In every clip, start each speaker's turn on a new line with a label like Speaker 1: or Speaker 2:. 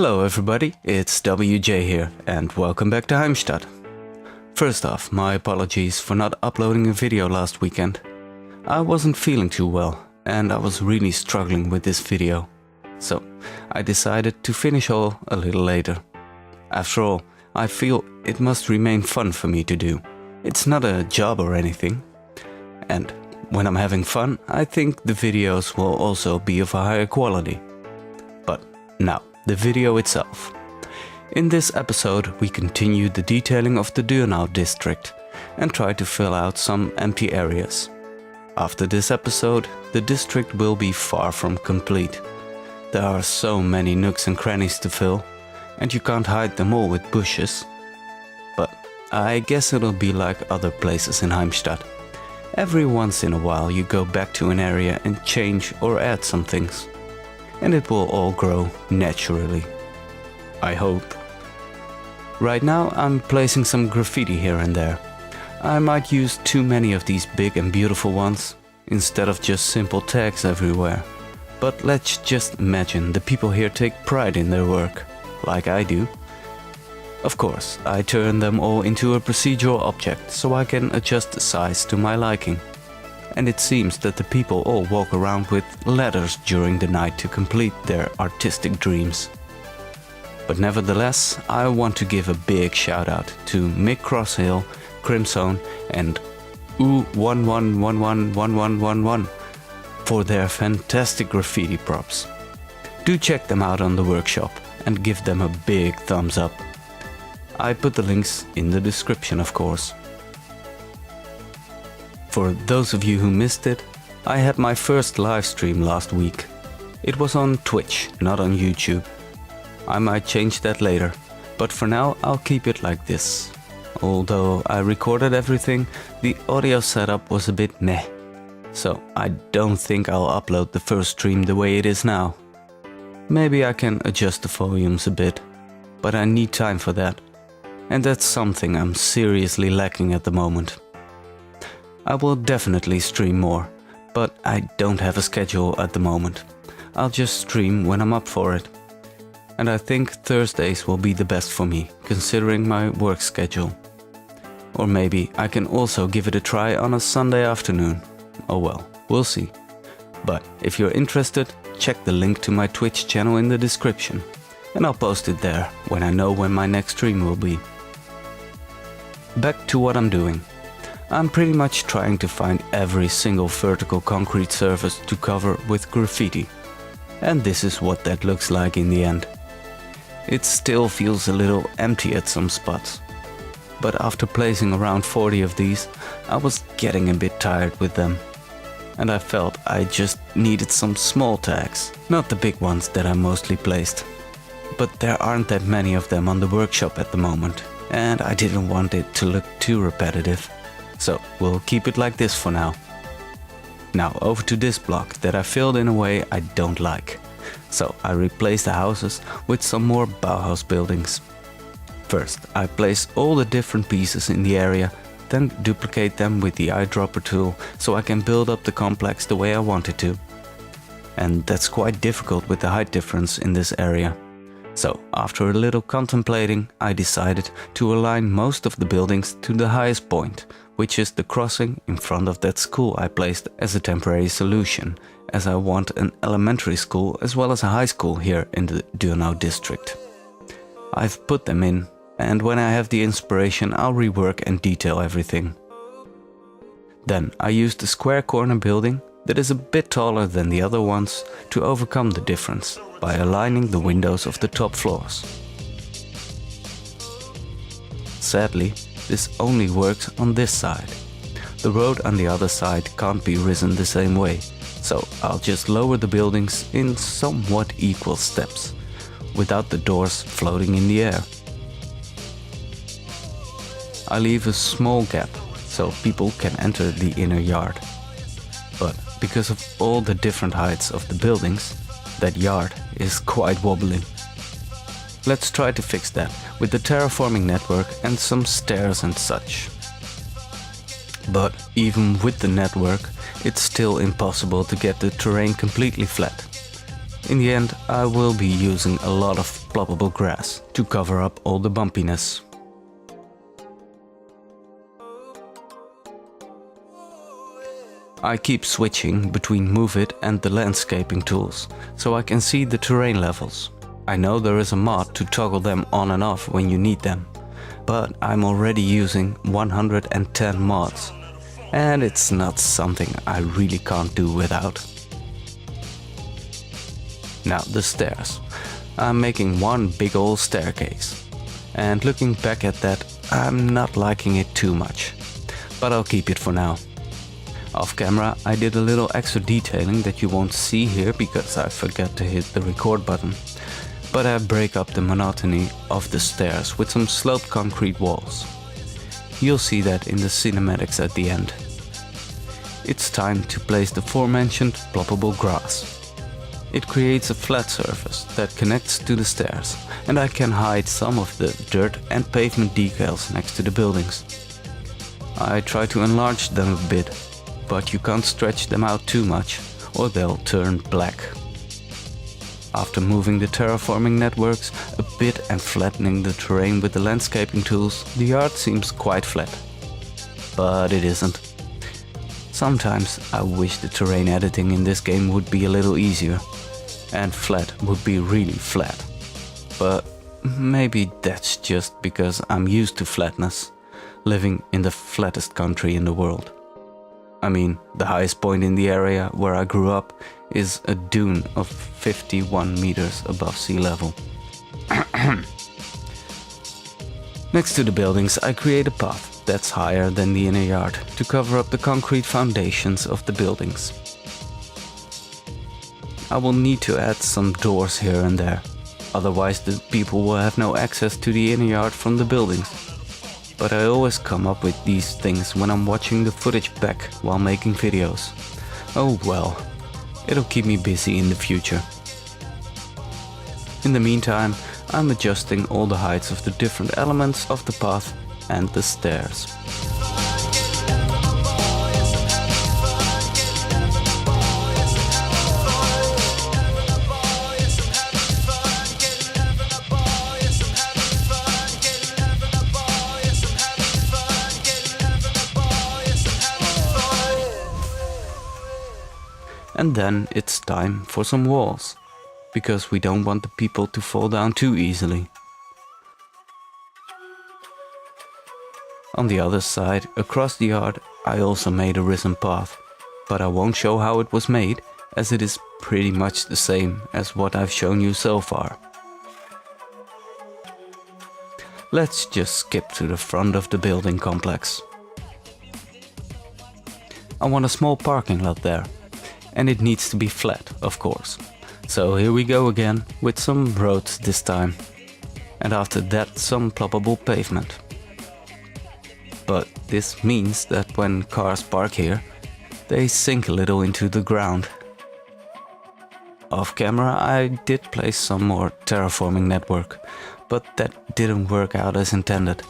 Speaker 1: Hello everybody, it's WJ here and welcome back to Heimstadt. First off, my apologies for not uploading a video last weekend. I wasn't feeling too well and I was really struggling with this video. So I decided to finish all a little later. After all, I feel it must remain fun for me to do. It's not a job or anything. And when I'm having fun, I think the videos will also be of a higher quality. But now, the video itself. In this episode we continue the detailing of the Dürnau district and try to fill out some empty areas. After this episode, the district will be far from complete. There are so many nooks and crannies to fill, and you can't hide them all with bushes. But I guess it'll be like other places in Heimstadt. Every once in a while you go back to an area and change or add some things. And it will all grow naturally. I hope. Right now I'm placing some graffiti here and there. I might use too many of these big and beautiful ones, instead of just simple tags everywhere. But let's just imagine the people here take pride in their work, like I do. Of course, I turn them all into a procedural object so I can adjust the size to my liking. And it seems that the people all walk around with ladders during the night to complete their artistic dreams. But nevertheless, I want to give a big shout out to Mick Crosshill, Crimson and Oo11111111 for their fantastic graffiti props. Do check them out on the workshop and give them a big thumbs up. I put the links in the description, of course. For those of you who missed it, I had my first live stream last week. It was on Twitch, not on YouTube. I might change that later, but for now I'll keep it like this. Although I recorded everything, the audio setup was a bit meh. So I don't think I'll upload the first stream the way it is now. Maybe I can adjust the volumes a bit, but I need time for that. And that's something I'm seriously lacking at the moment. I will definitely stream more, but I don't have a schedule at the moment. I'll just stream when I'm up for it. And I think Thursdays will be the best for me, considering my work schedule. Or maybe I can also give it a try on a Sunday afternoon. Oh well, we'll see. But if you're interested, check the link to my Twitch channel in the description. And I'll post it there when I know when my next stream will be. Back to what I'm doing. I'm pretty much trying to find every single vertical concrete surface to cover with graffiti. And this is what that looks like in the end. It still feels a little empty at some spots. But after placing around 40 of these, I was getting a bit tired with them. And I felt I just needed some small tags, not the big ones that I mostly placed. But there aren't that many of them on the workshop at the moment, and I didn't want it to look too repetitive. So we'll keep it like this for now. Now over to this block that I filled in a way I don't like. So I replaced the houses with some more Bauhaus buildings. First I place all the different pieces in the area, then duplicate them with the eyedropper tool so I can build up the complex the way I want it to. And that's quite difficult with the height difference in this area. So after a little contemplating, I decided to align most of the buildings to the highest point, which is the crossing in front of that school I placed as a temporary solution, as I want an elementary school as well as a high school here in the Dürnau district. I've put them in, and when I have the inspiration I'll rework and detail everything. Then I used a square corner building that is a bit taller than the other ones to overcome the difference by aligning the windows of the top floors. Sadly, this only works on this side. The road on the other side can't be risen the same way, so I'll just lower the buildings in somewhat equal steps, without the doors floating in the air. I leave a small gap so people can enter the inner yard. But because of all the different heights of the buildings, that yard is quite wobbly. Let's try to fix that with the terraforming network and some stairs and such. But even with the network, it's still impossible to get the terrain completely flat. In the end, I will be using a lot of ploppable grass to cover up all the bumpiness. I keep switching between Move It and the landscaping tools, so I can see the terrain levels. I know there is a mod to toggle them on and off when you need them, but I'm already using 110 mods, and it's not something I really can't do without. Now the stairs. I'm making one big old staircase, and looking back at that, I'm not liking it too much, but I'll keep it for now. Off camera I did a little extra detailing that you won't see here because I forgot to hit the record button, but I break up the monotony of the stairs with some sloped concrete walls. You'll see that in the cinematics at the end. It's time to place the aforementioned ploppable grass. It creates a flat surface that connects to the stairs, and I can hide some of the dirt and pavement decals next to the buildings. I try to enlarge them a bit, but you can't stretch them out too much or they'll turn black. After moving the terraforming networks a bit and flattening the terrain with the landscaping tools, the yard seems quite flat. But it isn't. Sometimes I wish the terrain editing in this game would be a little easier, and flat would be really flat. But maybe that's just because I'm used to flatness, living in the flattest country in the world. I mean, the highest point in the area where I grew up is a dune of 51 meters above sea level. Next to the buildings I create a path that's higher than the inner yard to cover up the concrete foundations of the buildings. I will need to add some doors here and there, otherwise the people will have no access to the inner yard from the buildings. But I always come up with these things when I'm watching the footage back while making videos. Oh well, it'll keep me busy in the future. In the meantime, I'm adjusting all the heights of the different elements of the path and the stairs. And then it's time for some walls, because we don't want the people to fall down too easily. On the other side, across the yard, I also made a risen path, but I won't show how it was made, as it is pretty much the same as what I've shown you so far. Let's just skip to the front of the building complex. I want a small parking lot there. And it needs to be flat, of course. So here we go again, with some roads this time. And after that some ploppable pavement. But this means that when cars park here, they sink a little into the ground. Off camera I did place some more terraforming network, but that didn't work out as intended.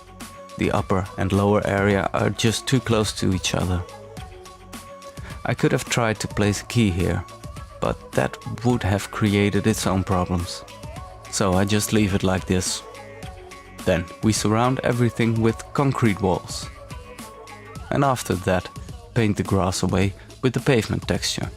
Speaker 1: The upper and lower area are just too close to each other. I could have tried to place a key here, but that would have created its own problems. So I just leave it like this. Then we surround everything with concrete walls. And after that, paint the grass away with the pavement texture.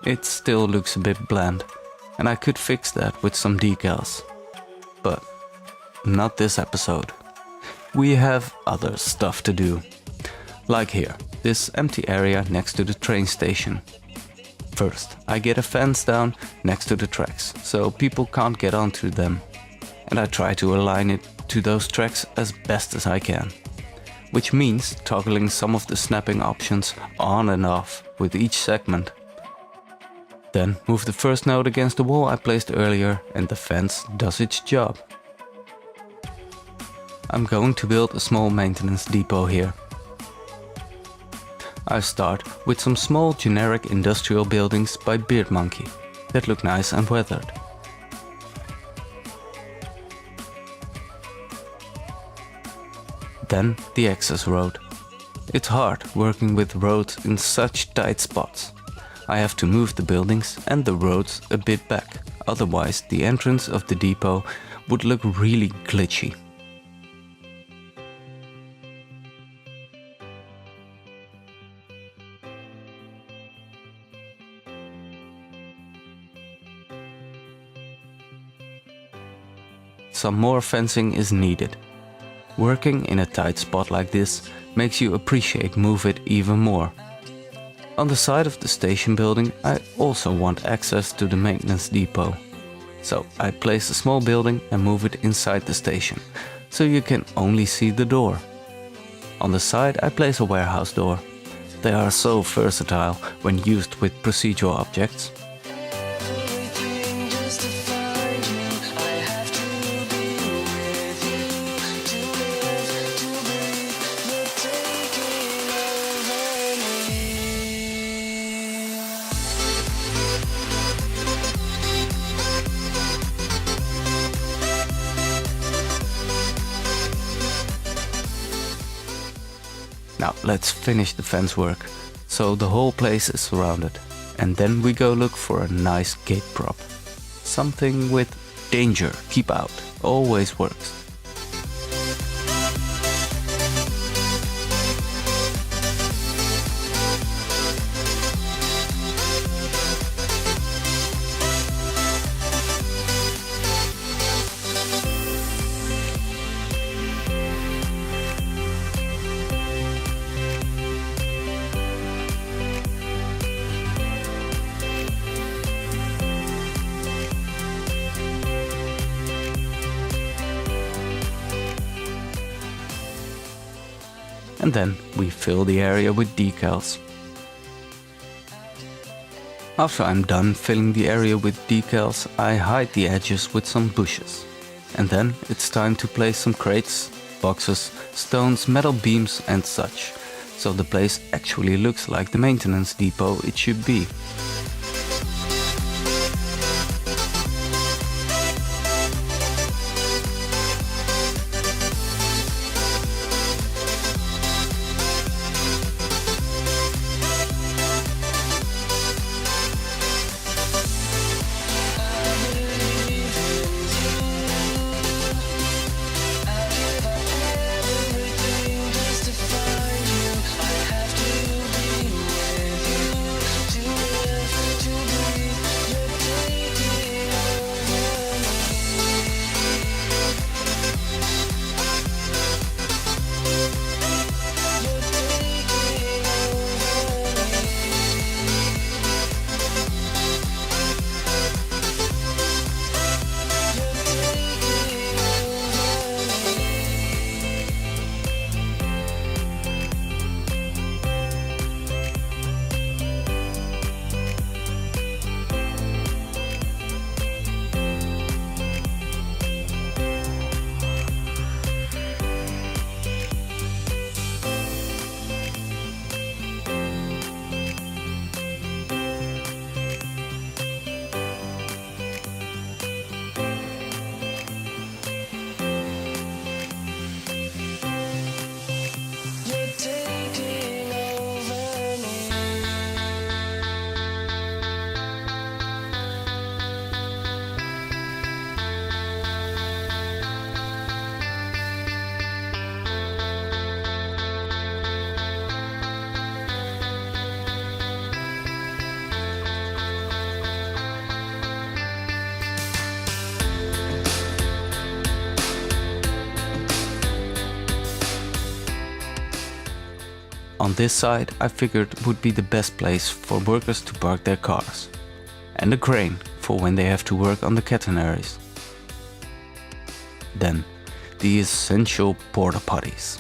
Speaker 1: It still looks a bit bland, and I could fix that with some decals. But not this episode. We have other stuff to do. Like here, this empty area next to the train station. First, I get a fence down next to the tracks, so people can't get onto them. And I try to align it to those tracks as best as I can. Which means toggling some of the snapping options on and off with each segment. Then move the first node against the wall I placed earlier and the fence does its job. I'm going to build a small maintenance depot here. I start with some small generic industrial buildings by Beard Monkey that look nice and weathered. Then the access road. It's hard working with roads in such tight spots. I have to move the buildings and the roads a bit back, otherwise the entrance of the depot would look really glitchy. Some more fencing is needed. Working in a tight spot like this makes you appreciate Move It even more. On the side of the station building I also want access to the maintenance depot. So I place a small building and move it inside the station, so you can only see the door. On the side I place a warehouse door. They are so versatile when used with procedural objects. Now let's finish the fence work, so the whole place is surrounded. And then we go look for a nice gate prop. Something with "Danger, keep out" always works. And then we fill the area with decals. After I'm done filling the area with decals, I hide the edges with some bushes. And then it's time to place some crates, boxes, stones, metal beams and such, so the place actually looks like the maintenance depot it should be. On this side I figured would be the best place for workers to park their cars. And a crane for when they have to work on the catenaries. Then the essential porta potties.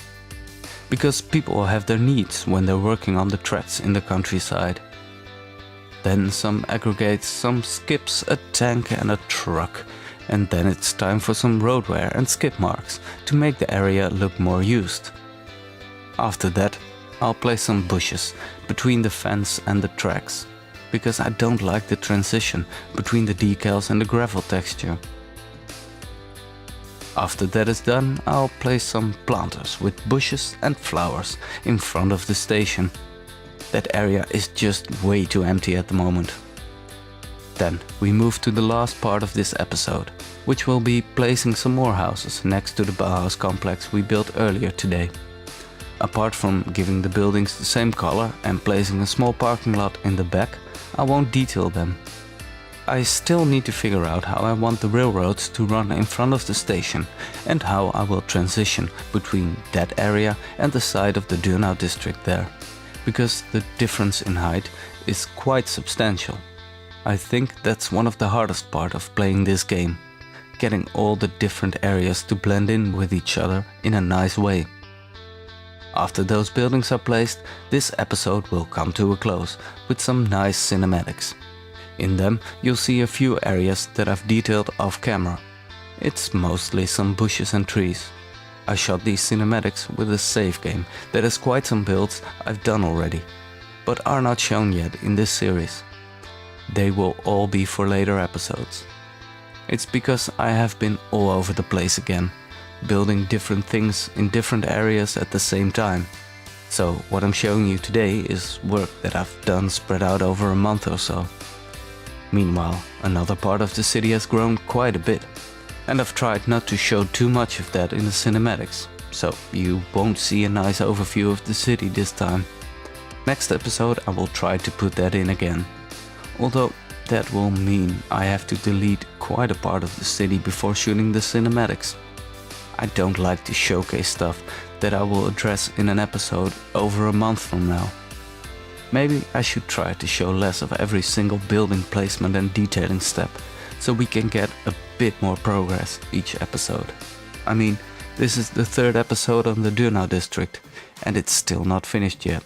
Speaker 1: Because people have their needs when they're working on the tracks in the countryside. Then some aggregates, some skips, a tank and a truck. And then it's time for some road wear and skip marks to make the area look more used. After that, I'll place some bushes between the fence and the tracks, because I don't like the transition between the decals and the gravel texture. After that is done, I'll place some planters with bushes and flowers in front of the station. That area is just way too empty at the moment. Then we move to the last part of this episode, which will be placing some more houses next to the Bauhaus complex we built earlier today. Apart from giving the buildings the same color and placing a small parking lot in the back, I won't detail them. I still need to figure out how I want the railroads to run in front of the station and how I will transition between that area and the side of the Dürnau district there, because the difference in height is quite substantial. I think that's one of the hardest part of playing this game, getting all the different areas to blend in with each other in a nice way. After those buildings are placed, this episode will come to a close with some nice cinematics. In them you'll see a few areas that I've detailed off camera. It's mostly some bushes and trees. I shot these cinematics with a save game that has quite some builds I've done already, but are not shown yet in this series. They will all be for later episodes. It's because I have been all over the place again, building different things in different areas at the same time. So what I'm showing you today is work that I've done spread out over a month or so. Meanwhile, another part of the city has grown quite a bit, and I've tried not to show too much of that in the cinematics, so you won't see a nice overview of the city this time. Next episode I will try to put that in again, although that will mean I have to delete quite a part of the city before shooting the cinematics. I don't like to showcase stuff that I will address in an episode over a month from now. Maybe I should try to show less of every single building placement and detailing step, so we can get a bit more progress each episode. I mean, this is the third episode on the Dürnau district, and it's still not finished yet.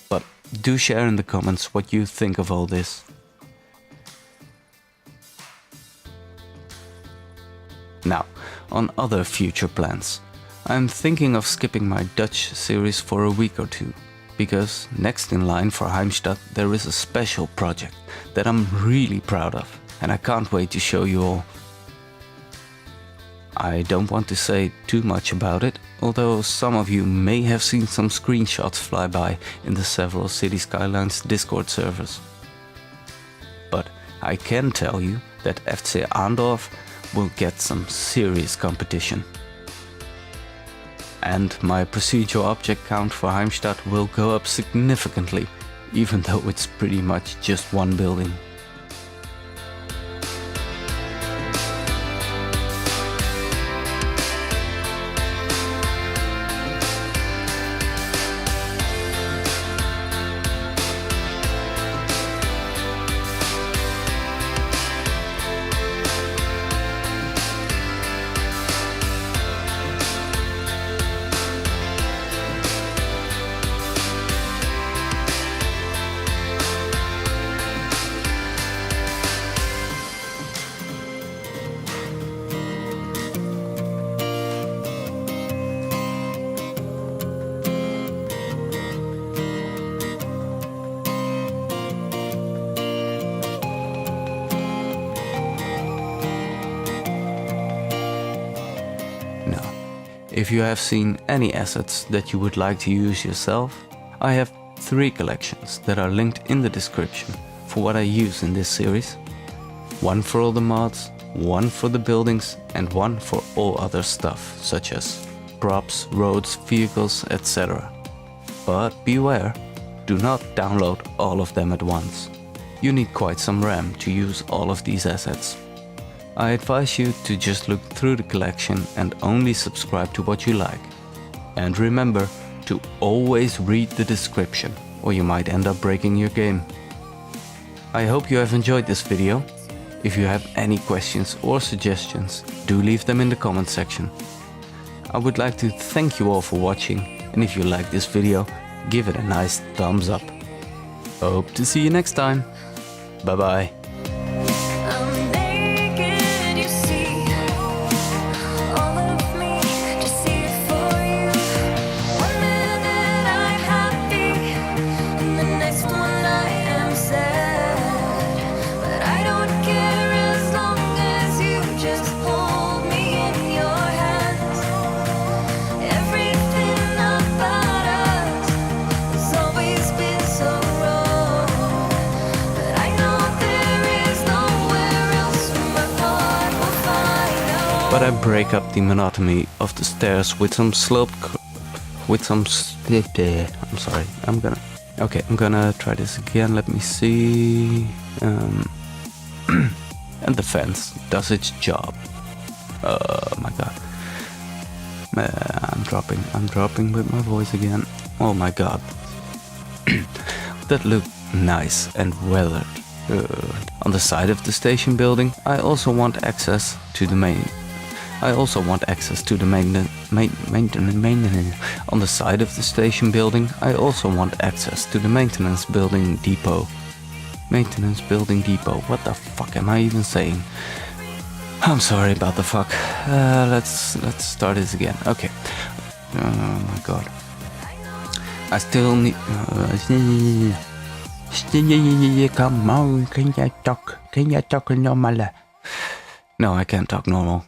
Speaker 1: But do share in the comments what you think of all this. Now, on other future plans. I'm thinking of skipping my Dutch series for a week or two, because next in line for Heimstadt there is a special project that I'm really proud of, and I can't wait to show you all. I don't want to say too much about it, although some of you may have seen some screenshots fly by in the several City Skylines Discord servers. But I can tell you that FC Aandorf will get some serious competition. And my procedural object count for Heimstadt will go up significantly, even though it's pretty much just one building. If you have seen any assets that you would like to use yourself, I have 3 collections that are linked in the description for what I use in this series. One for all the mods, one for the buildings, and one for all other stuff such as props, roads, vehicles, etc. But beware, do not download all of them at once. You need quite some RAM to use all of these assets. I advise you to just look through the collection and only subscribe to what you like. And remember to always read the description, or you might end up breaking your game. I hope you have enjoyed this video. If you have any questions or suggestions, do leave them in the comment section. I would like to thank you all for watching, and if you like this video, give it a nice thumbs up. Hope to see you next time. Bye bye. but I break up the monotony of the stairs with some sloped, I'm sorry, I'm gonna try this again, let me see, and the fence does its job. Oh my god. I'm dropping with my voice again. Oh my god. That looked nice and weathered. On the side of the station building, I also want access to the maintenance. On the side of the station building, I also want access to the maintenance building depot. Maintenance building depot. What the fuck am I even saying? I'm sorry about the fuck. Let's start this again. Okay. Oh my god. I still need. Come on, can you talk? Can you talk normal? No, I can't talk normal.